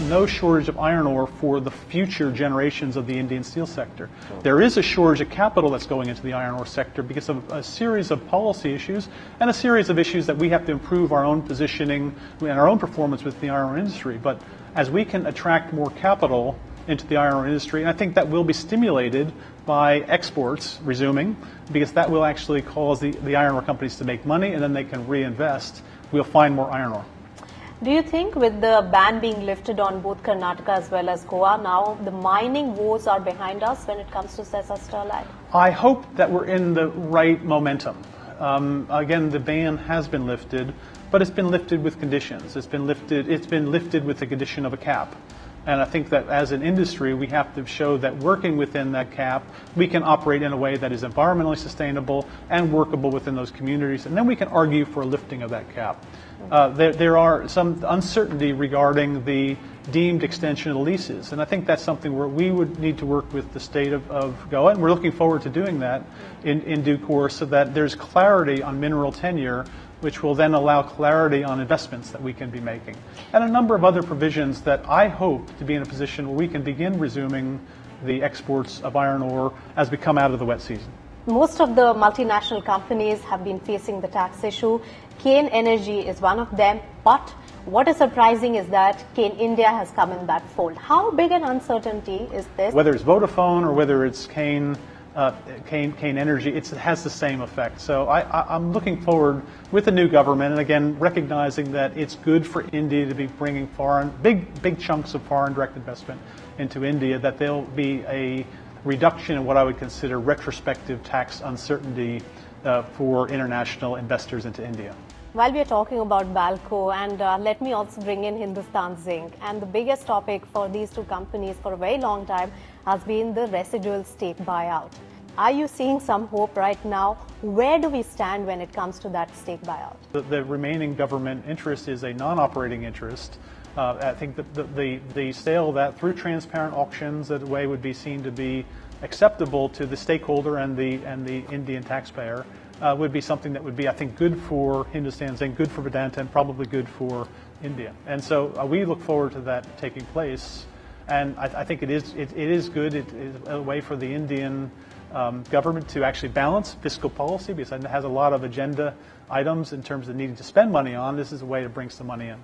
no shortage of iron ore for the future generations of the Indian steel sector. There is a shortage of capital that's going into the iron ore sector because of a series of policy issues and a series of issues that we have to improve our own positioning and our own performance with the iron ore industry. But as we can attract more capital into the iron ore industry, and I think that will be stimulated by exports resuming, because that will actually cause the iron ore companies to make money, and then they can reinvest. We'll find more iron ore. Do you think with the ban being lifted on both Karnataka as well as Goa, now the mining woes are behind us when it comes to Sesa Sterlite? I hope that we're in the right momentum. Again, the ban has been lifted, but it's been lifted with conditions. It's been lifted with the condition of a cap. And I think that as an industry, we have to show that working within that cap, we can operate in a way that is environmentally sustainable and workable within those communities. And then we can argue for a lifting of that cap. There are some uncertainty regarding the deemed extension of the leases. And I think that's something where we would need to work with the state of Goa. And we're looking forward to doing that in due course so that there's clarity on mineral tenure, which will then allow clarity on investments that we can be making. And a number of other provisions that I hope to be in a position where we can begin resuming the exports of iron ore as we come out of the wet season. Most of the multinational companies have been facing the tax issue. Cain Energy is one of them, but what is surprising is that Cain India has come in that fold. How big an uncertainty is this? Whether it's Vodafone or whether it's Cain Energy, it has the same effect. So I'm looking forward with the new government, and again, recognizing that it's good for India to be bringing big chunks of foreign direct investment into India, that there'll be a reduction in what I would consider retrospective tax uncertainty for international investors into India. While we are talking about BALCO, and let me also bring in Hindustan Zinc, and the biggest topic for these two companies for a very long time has been the residual stake buyout. Are you seeing some hope right now? Where do we stand when it comes to that stake buyout? The remaining government interest is a non-operating interest. I think that the sale of that through transparent auctions, that way would be seen to be acceptable to the stakeholder and the Indian taxpayer, would be something that would be, I think, good for Hindustan Zinc, good for Vedanta, and probably good for India. And so we look forward to that taking place. And I think it is good. It is a way for the Indian government to actually balance fiscal policy, because it has a lot of agenda items in terms of needing to spend money on. This is a way to bring some money in.